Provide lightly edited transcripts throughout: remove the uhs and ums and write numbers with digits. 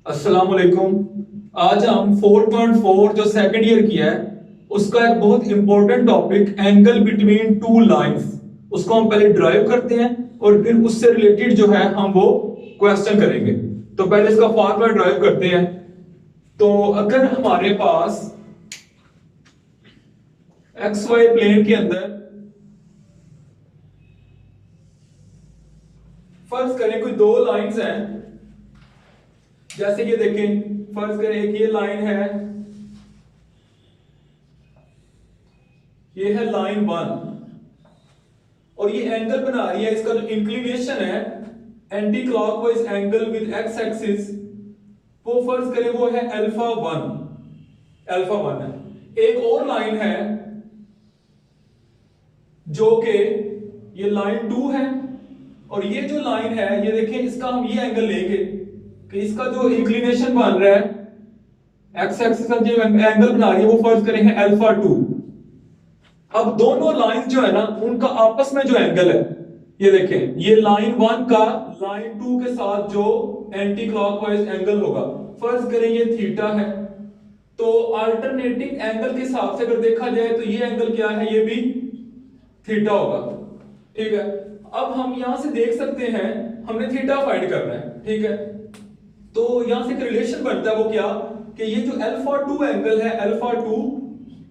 अस्सलाम वालेकुम। आज हम 4.4 जो सेकंड ईयर किया है उसका एक बहुत important topic angle between two lines उसको हम पहले ड्राइव करते हैं और फिर उससे रिलेटेड जो है हम वो क्वेश्चन करेंगे। तो पहले इसका फॉर्मूला ड्राइव करते हैं। तो अगर हमारे पास एक्स वाई प्लेन के अंदर फर्ज करें कोई दो लाइंस हैं, जैसे कि देखें फर्ज करें एक ये लाइन है, ये है लाइन वन और ये एंगल बना रही है। इसका जो इंक्लिनेशन है anti clockwise angle with x axis वो फर्ज करें वो है अल्फा वन। अल्फा वन है। एक और लाइन है जो कि ये लाइन टू है और ये जो लाइन है ये देखें इसका हम ये एंगल लेंगे कि इसका जो इंक्लिनेशन बन रहा है एक्स एक्सिस का जो एंगल बना रही है वो फर्ज करेंगे अल्फा टू। अब दोनों लाइन जो है ना उनका आपस में जो एंगल है ये देखें, ये लाइन वन का लाइन टू के साथ जो एंटी क्लॉकवाइज एंगल होगा फर्ज करें ये थीटा है। तो अल्टरनेटिंग एंगल के हिसाब से अगर देखा जाए तो ये एंगल क्या है, ये भी थीटा होगा। ठीक है, अब हम यहां से देख सकते हैं हमने थीटा फाइंड करना है। ठीक है, तो यहां से एक रिलेशन बनता है वो क्या कि ये जो अल्फा टू एंगल है अल्फा टू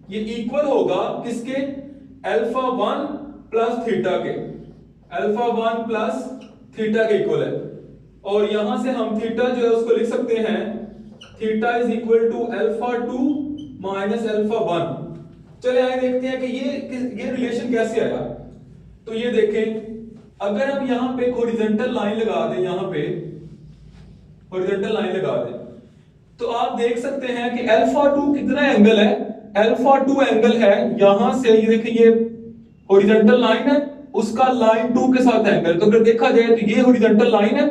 ये इक्वल होगा किसके, अल्फा वन प्लस थीटा के। अल्फा वन प्लस थीटा के इक्वल है और यहां से हम थीटा जो है उसको लिख सकते हैं theta is equal to alpha two minus alpha one. चले आगे देखते हैं कि ये रिलेशन कैसे आया। तो ये देखें अगर हम यहां पे हॉरिजॉन्टल लाइन लगा दें, यहां पे हॉरिजॉन्टल लाइन लगा दें तो आप देख सकते हैं कि अल्फा टू कितना एंगल है, अल्फा टू एंगल है यहां से ये देखिए ये हॉरिजॉन्टल लाइन है उसका लाइन टू के साथ एंगल। तो अगर देखा जाए तो ये हॉरिजॉन्टल लाइन है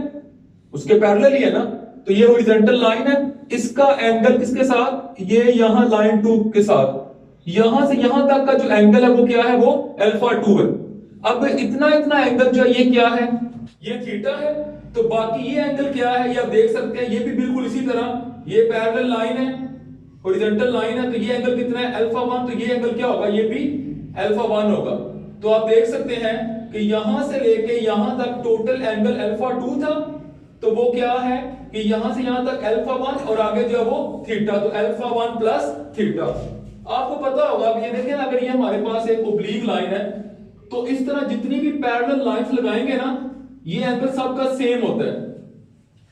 उसके पैरेलल ही है ना, तो ये हॉरिजॉन्टल लाइन है इसका एंगल किसके साथ, ये यहां लाइन टू के साथ। यहां से यहां तक का जो एंगल है वो क्या है, वो अल्फा टू है। अब इतना इतना एंगल जो है ये क्या है, ये थीटा है। तो बाकी ये एंगल क्या है ये आप देख सकते हैं, ये भी बिल्कुल इसी तरह ये पैरेलल लाइन है हॉरिजॉन्टल लाइन है। तो ये एंगल कितना है अल्फा वन, तो ये एंगल क्या होगा, ये भी अल्फा वन होगा। तो आप देख सकते हैं कि यहां से लेके यहां तक टोटल एंगल अल्फा टू था, तो वो क्या है कि यहां से यहां तक अल्फा वन और आगे जो है वो थीटा, तो अल्फा वन प्लस थीटा। आपको पता होगा कि ये देखिए अगर ये हमारे पास एक ओब्लीक लाइन है तो इस तरह जितनी भी पैरेलल लाइंस लगाएंगे ना ये एंगल सबका सेम होता है।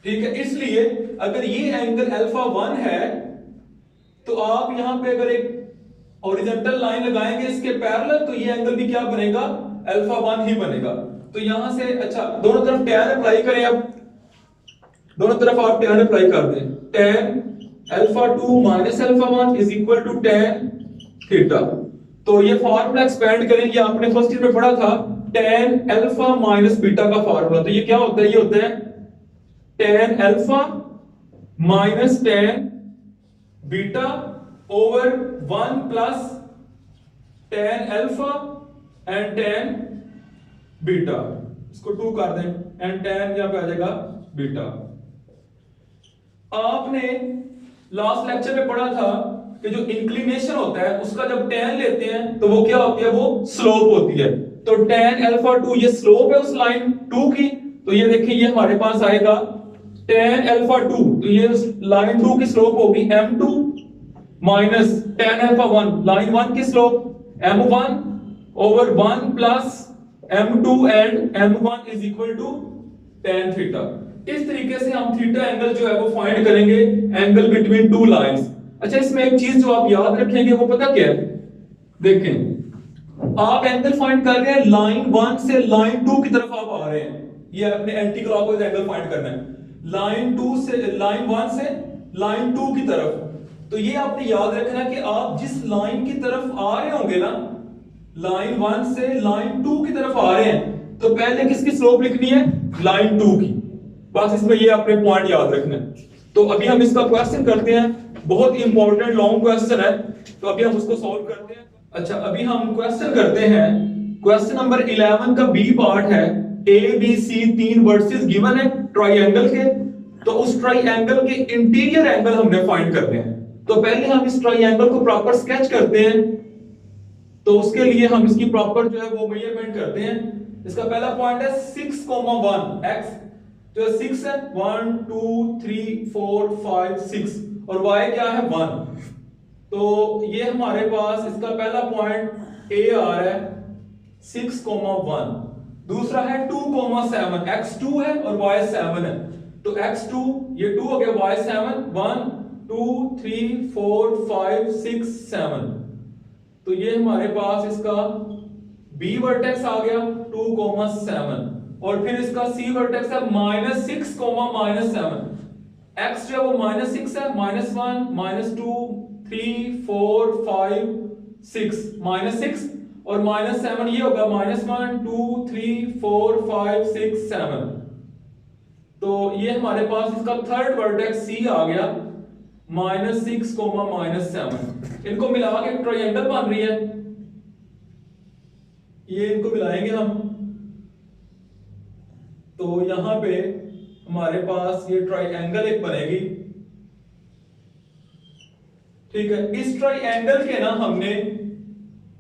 ठीक है, इसलिए अगर ये एंगल अल्फा वन है तो आप यहां पे अगर एक हॉरिजॉन्टल लाइन लगाएंगे इसके पैरेलल तो ये एंगल भी क्या बनेगा, अल्फा वन ही बनेगा। तो यहां से अच्छा दोनों तरफ tan अप्लाई करें, अब दोनों तरफ आप tan अप्लाई कर दें, tan alpha two minus alpha one is equal to tan theta. तो ये फार्मूला एक्सपेंड करें, ये आपने फर्स्ट ईयर में पढ़ा था tan अल्फा माइनस बीटा का फार्मूला। तो ये क्या होता है, ये होता है tan alpha minus tan beta over one plus tan alpha and tan beta, इसको टू कर दें एंड tan यहां पे आ जाएगा बीटा। आपने लास्ट लेक्चर में पढ़ा था कि जो इंक्लिनेशन होता है उसका जब tan लेते हैं तो वो क्या होती है, वो स्लोप होती है। तो tan अल्फा टू ये स्लोप है उस लाइन टू की, तो ये देखिए ये हमारे पास आएगा tan अल्फा टू, तो ये लाइन टू की स्लोप होगी m2 minus tan alpha one line one की slope m1 over one plus m2 and m1 is equal to tan theta. इस तरीके से हम थीटा एंगल जो है वो फाइंड करेंगे एंगल बिटवीन टू लाइंस। अच्छा इसमें एक चीज जो आप याद रखेंगे वो पता क्या है, देखें आप एंगल फाइंड कर रहे हैं लाइन वन से लाइन टू की तरफ आप आ रहे हैं, ये अपने एंटी क्लॉकवाइज एंगल फाइंड करना है लाइन टू से लाइन वन से लाइन टू की तरफ। तो ये आपने याद रखना कि आप जिस लाइन की तरफ आ रहे होंगे ना, लाइन वन से लाइन टू की तरफ आ रहे हैं तो पहले किसकी स्लोप लिखनी है, लाइन टू की। बस इसमें ये अपने पॉइंट याद रखना है। तो अभी हम इसका क्वेश्चन करते हैं, बहुत इंपॉर्टेंट लॉन्ग क्वेश्चन है, तो अभी हम उसको सॉल्व करते हैं। अच्छा अभी हम क्वेश्चन करते हैं, क्वेश्चन नंबर 11 का बी पार्ट है, ए बी सी तीन वर्सेस गिवन है ट्राइंगल के। तो उस ट्राइंगल के इंटीरियर एंगल हमने फाइंड करने हैं। तो पहले हम इस ट्राइंगल को प्रॉपर स्केच करते हैं। तो उसके लिए हम इसकी प्रॉपर जो है वो मेजरमेंट करते हैं। इसका पहला पॉइंट है 6,1 x जो 6 है 1 2 3 4 5 6 और y क्या है 1। तो ये हमारे पास इसका पहला पॉइंट a आ रहा है 6,1। दूसरा है 2,7 x 2 है और y 7 है। तो x 2 ये 2 हो गया y 7 1 2 3 4 5 6 7। तो ये हमारे पास इसका B वर्टेक्स आ गया 2,7 और फिर इसका C वर्टेक्स है -6, -7। x जो है वो -6 है -1 -2 3 4 5 6 -6 और -7 ये होगा -1 2 3 4 5 6 7। तो ये हमारे पास इसका थर्ड वर्टेक्स C आ गया -6, -7। इनको मिला के एक ट्रायंगल बन रही है। ये इनको मिलाएंगे हम। तो यहां पे हमारे पास ये ट्रायंगल एक बनेगी। ठीक है, इस ट्रायंगल के ना हमने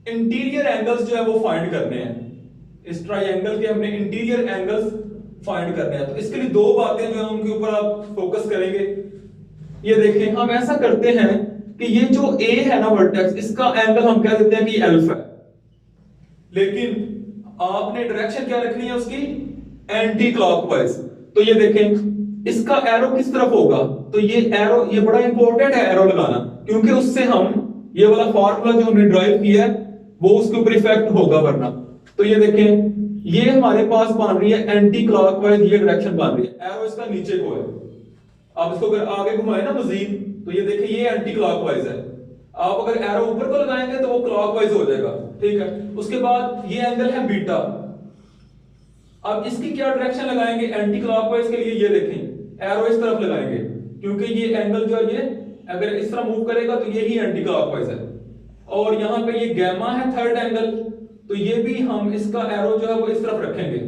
इंटीरियर एंगल्स जो है वो फाइंड करने हैं। इस ट्रायंगल के हमने इंटीरियर एंगल्स फाइंड करने हैं। तो इसके लिए दो बातें जो है उनके ऊपर आप फोकस करेंगे। ये देखें, हम ऐसा करते हैं कि ये जो A है ना वर्टेक्स, इसका एंगल हम कह देते हैं कि अल्फा है। लेकिन आपने डायरेक्शन क्या रखनी है उसकी, एंटी क्लॉकवाइज। तो ये देखें, इसका एरो किस तरफ होगा। तो ये एरो, ये बड़ा इंपॉर्टेंट है एरो लगाना, क्योंकि उससे हम ये वाला फार्मूला जो हमने ड्राइव किया है वो उसके ऊपर इफेक्ट होगा वरना। तो ये देखें, ये हमारे पास बन रही है एंटी क्लॉकवाइज, ये डायरेक्शन बन रही है। एरो इसका नीचे को है। आप इसको अगर आगे घुमाए ना मजीद, तो ये देखिए ये एंटी क्लॉकवाइज है। आप अगर एरो ऊपर को लगाएंगे तो वो क्लॉकवाइज हो जाएगा। ठीक है, उसके बाद ये एंगल है बीटा। अब इसकी क्या डायरेक्शन लगाएंगे एंटी क्लॉकवाइज के लिए, ये देखें एरो इस तरफ लगाएंगे, क्योंकि ये एंगल जो है ये अगर इस तरह मूव करेगा तो ये ही एंटी क्लॉकवाइज है। और यहां पे ये गैमा है थर्ड एंगल, तो ये भी हम इसका एरो जो है वो इस तरफ रखेंगे।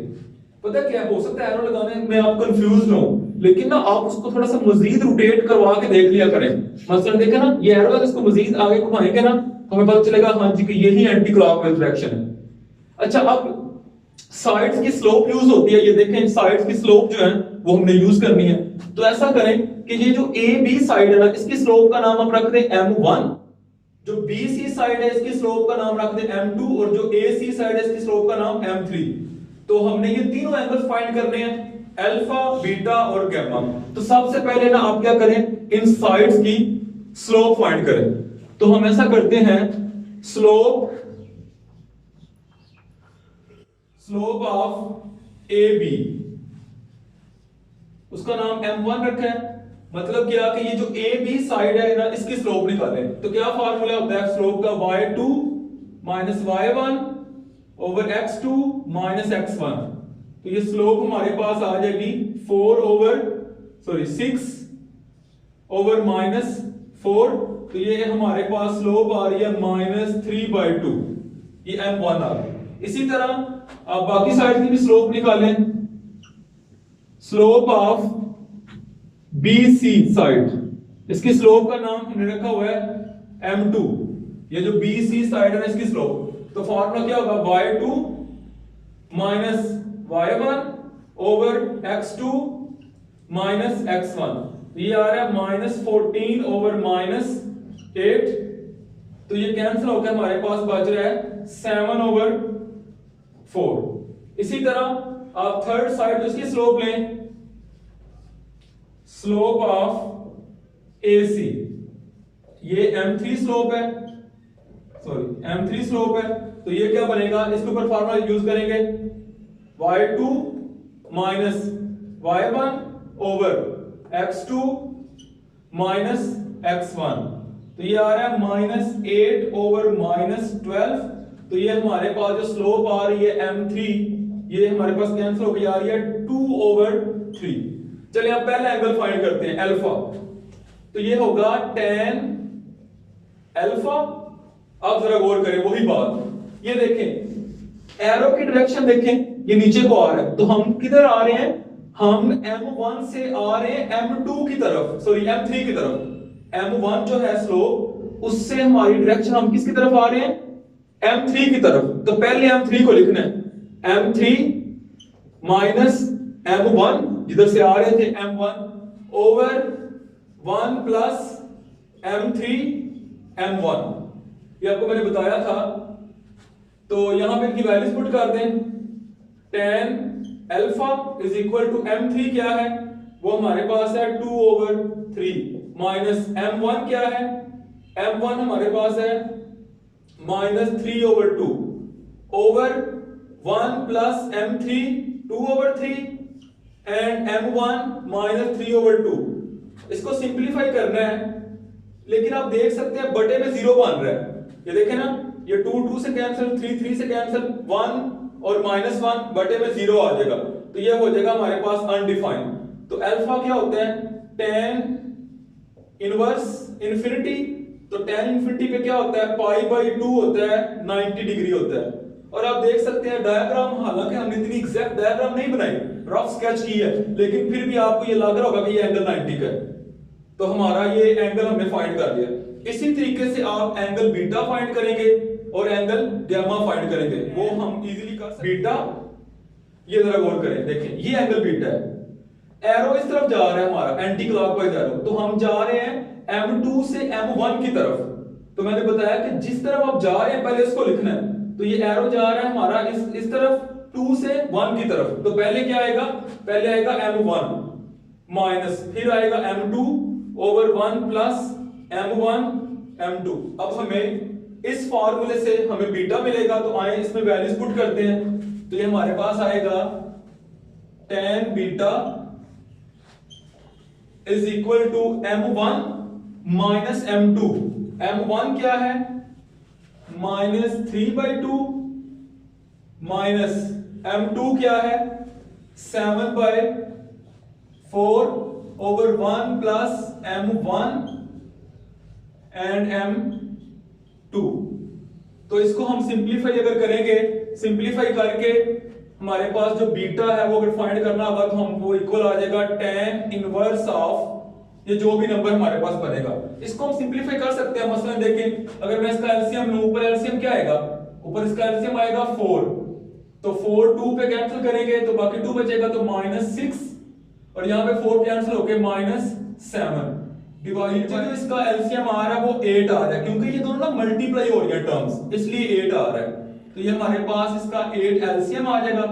पता क्या हो सकता है एरो लगाने में आप कंफ्यूज हो, लेकिन ना आप उसको थोड़ा सा मजीद रोटेट करवा के देख लिया करें। मसलन देखें ना, ये एरो है, इसको मजीद आगे घुमाएंगे ना, हमें पता चलेगा हाँ जी कि यही एंटी क्लॉकवाइज डायरेक्शन है। अच्छा, अब साइड्स की स्लोप यूज होती है। ये देखें, साइड्स की स्लोप जो है वो हमने यूज करनी है। तो ऐसा करें कि ये जो ए बी साइड है ना, इसकी स्लोप का नाम हम रख दें m1। जो BC साइड है इसकी स्लोप का नाम रख दें m2 और जो AC साइड है इसकी स्लोप का नाम m3। तो हमने ये तीनों एंगल्स फाइंड करने हैं, अल्फा, बीटा और गामा। तो सबसे पहले ना आप क्या करें, इन साइड्स की स्लोप फाइंड करें। तो हम ऐसा करते हैं, स्लोप ऑफ AB, उसका नाम m1 रखा है। मतलब क्या कि ये जो AB साइड है ना, इसकी स्लोप निकालें। तो क्या फार्मूला होता है स्लोप का, y2 minus y1 over x2 minus x1। तो ये स्लोप हमारे पास आ जाएगी 6 ओवर माइनस 4। तो ये हमारे पास स्लोप आ रही है -3/2। ये m1 आ गई। इसी तरह आप बाकी साइड की भी स्लोप निकालें। स्लोप ऑफ BC साइड, इसकी स्लोप का नाम हमने रखा हुआ है m2। ये जो BC साइड है इसकी स्लोप, तो फॉर्मूला क्या होगा, y2 minus y1 over x2 minus x1। ये आ रहा है -14 ओवर -8। तो ये कैंसिल होकर हमारे पास बच रहा है 7 ओवर 4। इसी तरह आप थर्ड साइड उसकी स्लोप लें, स्लोप ऑफ AC, ये m3 स्लोप है, m3 स्लोप है। तो ये क्या बनेगा, इसके ऊपर फार्मूला यूज करेंगे, y2 minus y1 over x2 minus x1। तो ये आ रहा है -8 ओवर -12। तो ये हमारे पास जो स्लोप आ रही है m3, ये हमारे पास कैंसिल होकर आ रही है 2 ओवर 3। चलिए आप पहला एंगल फाइंड करते हैं, अल्फा। तो ये होगा tan अल्फा। अब जरा गौर करें वही बात, ये देखें एरो की डायरेक्शन देखें, ये नीचे को आ रहा है, तो हम किधर आ रहे हैं, हम M1 से आ रहे हैं M2 की तरफ, सॉरी M3 की तरफ। M1 जो है स्लोप, उससे हमारी डायरेक्शन हम किसकी तरफ आ रहे हैं? M3 की तरफ। तो पहले M3 को लिखना है, M3 माइनस M1 जिधर से आ रहे थे M1 over 1 plus M3 M1। ये आपको मैंने बताया था। तो यहां पे इनकी वैल्यूज पुट कर दें। tan alpha is equal to M3 क्या है? वो हमारे पास है 2 ओवर 3 माइनस M1 क्या है? M1 हमारे पास है minus 3 over 2 over 1 plus M3 2 over 3 and M1 minus 3 over 2। इसको सिंप्लीफाई करना है, लेकिन आप देख सकते हैं बटे में 0 बन रहा है। ये देखें ना, ये 2 2 से कैंसिल, 3 3 से कैंसिल, 1 और माइनस 1 बटे में 0 आ जाएगा। तो ये हो जाएगा हमारे पास अनडिफाइंड। तो अल्फा क्या होता है? tan inverse infinity. तो tan इंफिनिटी पे क्या होता है? पाई बाई 2 होता है, 90 डिग्री होता है। और आप देख सकते हैं डायग्राम, हालांकि हमने इतनी एग्जैक्ट डायग्राम नहीं बनाई, रफ स्केच की है, लेकिन फिर भी आपको ये लग रहा होगा कि ये एंगल 90 का है। तो हमारा ये एंगल हमने फाइंड कर लिया। इसी तरीके से आप एंगल बीटा फाइंड करेंगे और एंगल गामा फाइंड करेंगे, वो हम इजीली कर सकते हैं। बीटा, ये जरा गौर करें, देखें ये एंगल बीटा है, एरो इस तरफ जा रहा है हमारा एंटी क्लॉकवाइज एरो। तो हम जा रहे हैं M2 से M1 की तरफ। तो मैंने बताया कि जिस तरफ आप जा रहे हैं पहले इसको लिखना है। तो ये एरो जा रहा है हमारा इस तरफ 2 से 1 की तरफ। तो पहले क्या आएगा? पहले आएगा M1 माइनस, फिर आएगा M2 over 1 plus M1 M2। अब हमें इस फार्मूले से हमें बीटा मिलेगा। तो आए इसमें वैल्यूज पुट करते हैं। तो ये हमारे पास आएगा tan beta is equal to M1 minus M2। M1 क्या है? माइनस 3/2 माइनस M2 क्या है? 7/4 over 1 plus M1 and M2। तो इसको हम सिंप्लीफाई अगर करेंगे, सिंप्लीफाई करके हमारे पास जो बीटा है वो अगर फाइंड करना होगा तो हमको इक्वल आ जाएगा tan इनवर्स ऑफ ये जो भी नंबर हमारे पास बनेगा। इसको हम सिंप्लीफाई कर सकते हैं। मसलन देखें, अगर मैं इसका एलसीएम लूं, ऊपर एलसीएम क्या आएगा? ऊपर इसका एलसीएम आएगा 4। तो 4 2 पे कैंसिल करेंगे तो बाकी 2 बचेगा, तो -6 और यहां पे 4 कैंसिल होके -7 डिवाइड। जो इसका एलसीएम आ रहा है वो 8 आ रहा है, क्योंकि ये दोनों ना मल्टीप्लाई हो रही है टर्म्स, इसलिए 8 आ रहा है। तो ये हमारे पास इसका 8 एलसीएम आ जाएगा।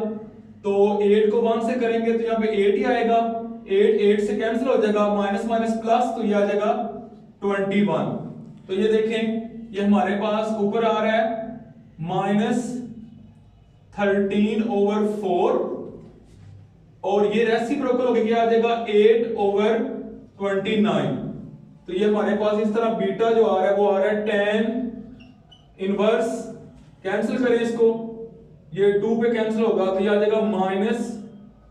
तो 8 को 1 से करेंगे तो यहाँ पे 8 ही आएगा। 8 8 से कैंसिल हो जाएगा, माइनस माइनस प्लस, तो ये आ जाएगा 21। तो ये देखें, ये हमारे पास ऊपर आ रहा है -13 ओवर 4 और ये रेसिप्रोकल होके क्या आ जाएगा? 8 ओवर 29। तो ये हमारे पास इस तरह बीटा जो आ रहा है वो आ रहा है tan इनवर्स, कैंसिल करें इसको, ये 2 पे कैंसिल होगा तो ये आ जाएगा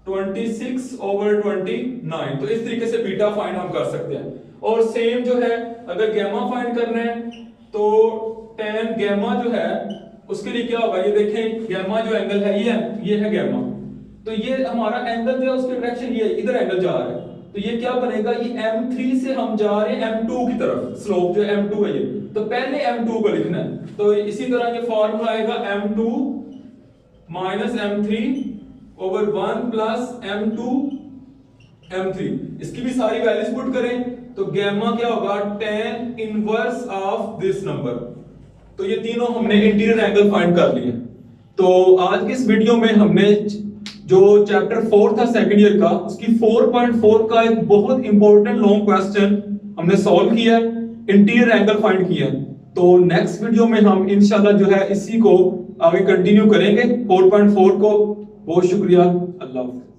-26 ओवर 29। तो इस तरीके से बीटा फाइंड हम कर सकते हैं। और सेम जो है अगर गामा फाइंड करना है तो tan गामा जो है उसके लिए क्या होगा? ये देखें, गामा जो एंगल है ये है गामा। तो ये हमारा एंगल जो है उसकी डायरेक्शन ये इधर एंगल जा रहा है। तो ये क्या बनेगा? ये M3 से हम जा रहे हैं M2 की तरफ, स्लोप जो M2 है ये। तो पहले M2 को लिखना है। तो इसी तरह ये फार्मूला आएगा M2 minus M3 over 1 plus M2 M3। इसकी भी सारी वैल्यूज पुट करें तो गामा क्या होगा? tan inverse of this number. तो ये तीनों हमने इंटीरियर एंगल फाइंड कर लिए। तो आज के इस वीडियो में हमने जो चैप्टर 4 था सेकंड ईयर का, उसकी 4.4 का एक बहुत इंपॉर्टेंट लॉन्ग क्वेश्चन हमने सॉल्व किया, इंटीरियर एंगल फाइंड किया। तो नेक्स्ट वीडियो में हम इंशाल्लाह जो है इसी को आगे कंटिन्यू करेंगे 4.4 को। बहुत शुक्रिया, अल्लाह हाफ़िज़।